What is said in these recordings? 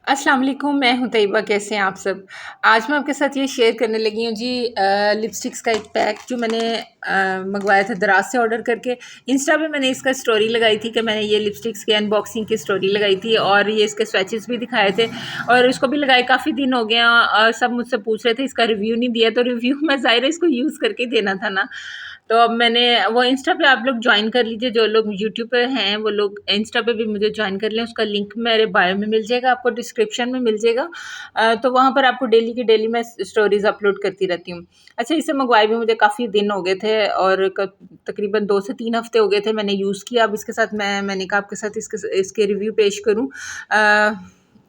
अस्सलाम वालेकुम, मैं हूँ तैयबा। कैसे हैं आप सब? आज मैं आपके साथ ये शेयर करने लगी हूँ जी लिपस्टिक्स का एक पैक जो मैंने मंगवाया था दराज से ऑर्डर करके। इंस्टा पे मैंने इसका स्टोरी लगाई थी कि मैंने ये लिपस्टिक्स की अनबॉक्सिंग की स्टोरी लगाई थी और ये इसके स्वैचेस भी दिखाए थे और इसको भी लगाए काफ़ी दिन हो गए हैं और सब मुझसे पूछ रहे थे इसका रिव्यू नहीं दिया, तो रिव्यू मैं ज़ाहिर है इसको यूज़ करके देना था ना। तो अब मैंने वो इंस्टा पे आप लोग ज्वाइन कर लीजिए, जो लोग यूट्यूब पे हैं वो लोग इंस्टा पे भी मुझे ज्वाइन कर लें। उसका लिंक मेरे बायो में मिल जाएगा, आपको डिस्क्रिप्शन में मिल जाएगा। तो वहाँ पर आपको डेली की डेली मैं स्टोरीज अपलोड करती रहती हूँ। अच्छा, इसे मंगवाए भी मुझे काफ़ी दिन हो गए थे और तकरीबन 2 से 3 हफ्ते हो गए थे मैंने यूज़ किया। अब इसके साथ मैंने कहा आपके साथ इसके रिव्यू पेश करूँ।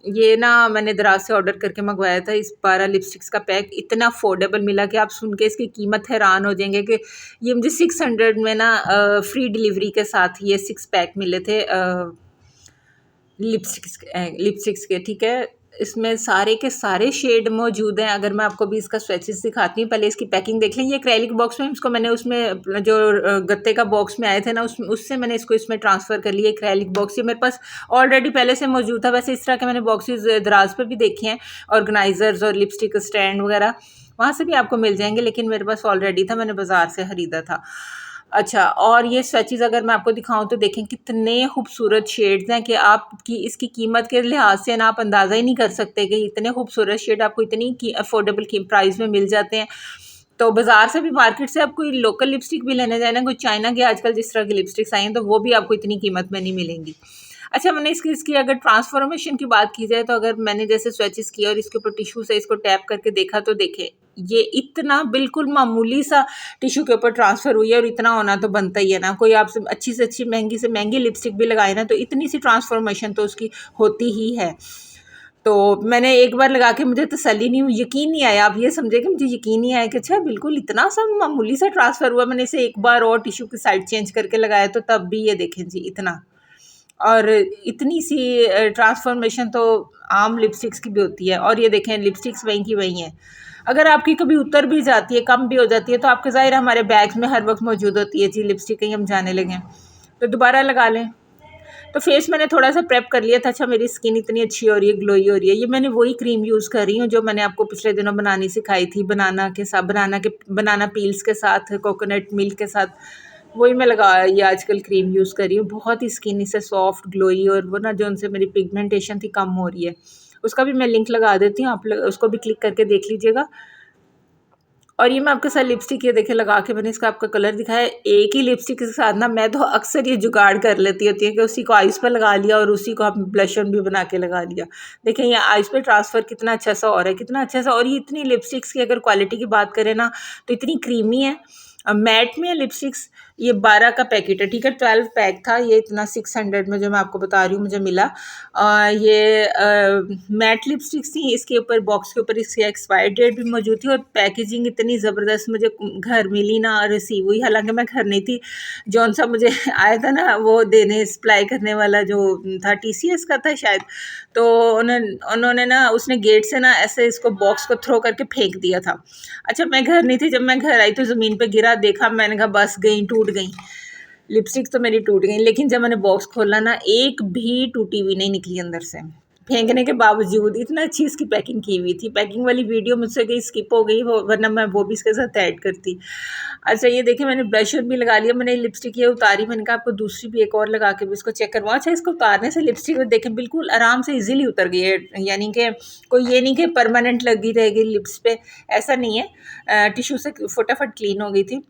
ये ना मैंने दराज से ऑर्डर करके मंगवाया था। इस 12 लिपस्टिक्स का पैक इतना अफोर्डेबल मिला कि आप सुन के इसकी कीमत हैरान हो जाएंगे कि ये मुझे 600 में ना फ्री डिलीवरी के साथ ये 6 पैक मिले थे लिपस्टिक्स के, ठीक है। इसमें सारे के सारे शेड मौजूद हैं। अगर मैं आपको भी इसका स्वैचेस दिखाती हूँ, पहले इसकी पैकिंग देख लें। ये एक्रेलिक बॉक्स में इसको मैंने उसमें जो गत्ते का बॉक्स में आए थे ना उससे मैंने इसको इसमें ट्रांसफ़र कर लिया। एक्रेलिक बॉक्स ये मेरे पास ऑलरेडी पहले से मौजूद था। वैसे इस तरह के मैंने बॉक्सेस दराज पर भी देखे हैं, ऑर्गेनाइजर्स और लिपस्टिक स्टैंड वगैरह वहाँ से भी आपको मिल जाएंगे, लेकिन मेरे पास ऑलरेडी था, मैंने बाज़ार से ख़रीदा था। अच्छा, और ये स्वैचेस अगर मैं आपको दिखाऊँ तो देखें कितने खूबसूरत शेड्स हैं कि आपकी इसकी कीमत के लिहाज से ना आप अंदाज़ा ही नहीं कर सकते कि इतने खूबसूरत शेड आपको इतनी अफोर्डेबल की प्राइस में मिल जाते हैं। तो बाज़ार से भी, मार्केट से आप कोई लोकल लिपस्टिक भी लेने जाए ना, कोई चाइना की आजकल जिस तरह की लिपस्टिक्स आई हैं, तो वो भी आपको इतनी कीमत में नहीं मिलेंगी। अच्छा, मैंने इसकी इसकी अगर ट्रांसफॉर्मेशन की बात की जाए तो अगर मैंने जैसे स्वैचेस किया और इसके ऊपर टिश्यू से इसको टैप करके देखा तो देखें ये इतना बिल्कुल मामूली सा टिश्यू के ऊपर ट्रांसफ़र हुई है और इतना होना तो बनता ही है ना। कोई आपसे अच्छी से अच्छी महंगी से महंगी लिपस्टिक भी लगाए ना तो इतनी सी ट्रांसफॉर्मेशन तो उसकी होती ही है। तो मैंने एक बार लगा के मुझे तसल्ली नहीं हुई, यकीन नहीं आया। आप ये समझे कि मुझे यकीन नहीं आया कि अच्छा बिल्कुल इतना सा मामूली सा ट्रांसफ़र हुआ। मैंने इसे एक बार और टिश्यू की साइड चेंज करके लगाया तो तब भी ये देखें जी इतना, और इतनी सी ट्रांसफ़ॉर्मेशन तो आम लिपस्टिक्स की भी होती है। और ये देखें लिपस्टिक्स वहीं की वहीं हैं। अगर आपकी कभी उतर भी जाती है, कम भी हो जाती है, तो आपके ज़ाहिर हमारे बैग्स में हर वक्त मौजूद होती है जी लिपस्टिक, कहीं हम जाने लगे तो दोबारा लगा लें। तो फेस मैंने थोड़ा सा प्रेप कर लिया था। अच्छा, मेरी स्किन इतनी अच्छी हो रही है, ग्लोई हो रही है। ये मैंने वही क्रीम यूज़ कर रही हूँ जो मैंने आपको पिछले दिनों बनानी सिखाई थी, बनाना पील्स के साथ, कोकोनट मिल्क के साथ। वही मैं लगा ये आजकल क्रीम यूज़ कर रही हूँ। बहुत ही स्किन इससे सॉफ्ट, ग्लोई, और वो ना जो उनसे मेरी पिगमेंटेशन थी कम हो रही है। उसका भी मैं लिंक लगा देती हूँ, आप उसको भी क्लिक करके देख लीजिएगा। और ये मैं आपके साथ लिपस्टिक ये देखिए लगा के मैंने इसका आपका कलर दिखाया। एक ही लिपस्टिक के साथ ना मैं तो अक्सर ये जुगाड़ कर लेती होती है कि उसी को आइज़ पर लगा लिया और उसी को आप ब्लश ऑन भी बना के लगा लिया। देखें ये आइज़ पे ट्रांसफ़र कितना अच्छा सा हो रहा है, कितना अच्छा सा। और ये इतनी लिपस्टिक्स की अगर क्वालिटी की बात करें ना तो इतनी क्रीमी है। मैट में है लिपस्टिक्स। ये 12 का पैकेट है, ठीक है। 12 पैक था ये, इतना 600 में जो मैं आपको बता रही हूँ मुझे मिला। मैट लिपस्टिक्स थी। इसके ऊपर बॉक्स के ऊपर इसकी एक्सपायर डेट भी मौजूद थी और पैकेजिंग इतनी ज़बरदस्त मुझे घर मिली ना, रिसीव हुई। हालांकि मैं घर नहीं थी, जौन सा मुझे आया था ना वो देने सप्लाई करने वाला जो था TCS का था शायद। तो उन्होंने ना उसने गेट से ना ऐसे इसको बॉक्स को थ्रो करके फेंक दिया था। अच्छा, मैं घर नहीं थी। जब मैं घर आई तो ज़मीन पे गिरा, देखा, मैंने कहा बस गई, टूट गई लिपस्टिक तो मेरी, टूट गई। लेकिन जब मैंने बॉक्स खोला ना एक भी टूटी हुई नहीं निकली अंदर से, फेंकने के बावजूद। इतना अच्छी इसकी पैकिंग की हुई थी। पैकिंग वाली वीडियो मुझसे कहीं स्किप हो गई, वरना मैं वो भी इसके साथ ऐड करती। अच्छा, ये देखिए मैंने ब्लशर भी लगा लिया। मैंने लिपस्टिक ये उतारी, मैंने कहा आपको दूसरी भी एक और लगा के भी इसको चेक करवाऊँ। अच्छा, इसको उतारने से लिपस्टिक देखें बिल्कुल आराम से ईजिली उतर गई है। यानी कि कोई ये नहीं कि परमानेंट लगी रहेगी लिप्स पे, ऐसा नहीं है। टिश्यू से फटाफट क्लीन हो गई थी।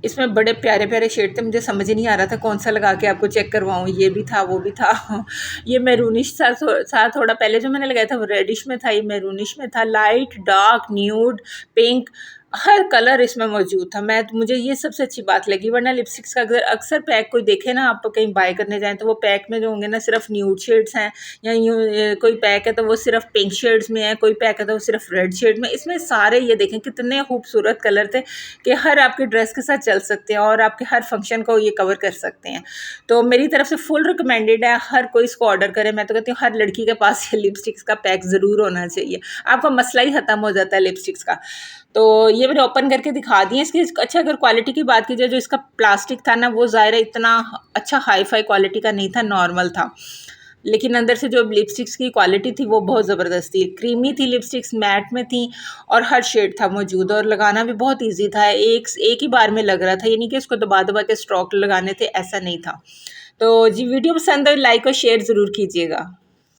इसमें बड़े प्यारे प्यारे शेड थे, मुझे समझ ही नहीं आ रहा था कौन सा लगा के आपको चेक करवाऊँ। ये भी था, वो भी था। ये मैरूनिश था थोड़ा पहले जो मैंने लगाया था वो रेडिश में था, ये मैरूनिश में था। लाइट, डार्क, न्यूड, पिंक, हर कलर इसमें मौजूद था। मुझे ये सबसे अच्छी बात लगी। वरना लिपस्टिक्स का अगर अक्सर पैक कोई देखे ना, आप कहीं बाय करने जाएँ तो वो पैक में जो होंगे ना सिर्फ न्यूड शेड्स हैं, या यूँ कोई पैक है तो वो सिर्फ पिंक शेड्स में है, कोई पैक है तो वो सिर्फ रेड शेड में। इसमें सारे ये देखें कितने खूबसूरत कलर थे कि हर आपके ड्रेस के साथ चल सकते हैं और आपके हर फंक्शन को ये कवर कर सकते हैं। तो मेरी तरफ से फुल रिकमेंडेड है, हर कोई इसको ऑर्डर करे। मैं तो कहती हूँ हर लड़की के पास ये लिपस्टिक्स का पैक ज़रूर होना चाहिए, आपका मसला ही ख़त्म हो जाता है लिपस्टिक्स का। तो ये मैंने ओपन करके दिखा दी है इसकी। अच्छा, अगर क्वालिटी की बात की जाए, जो इसका प्लास्टिक था ना वो ज़ाहिर है इतना अच्छा हाई फाई क्वालिटी का नहीं था, नॉर्मल था। लेकिन अंदर से जो लिपस्टिक्स की क्वालिटी थी वो बहुत ज़बरदस्त थी, क्रीमी थी लिपस्टिक्स, मैट में थी और हर शेड था मौजूद और लगाना भी बहुत ईजी था, एक ही बार में लग रहा था, ये नहीं कि उसको दबा दबा के स्ट्रोक लगाने थे, ऐसा नहीं था। तो जी वीडियो पसंद है लाइक और शेयर ज़रूर कीजिएगा।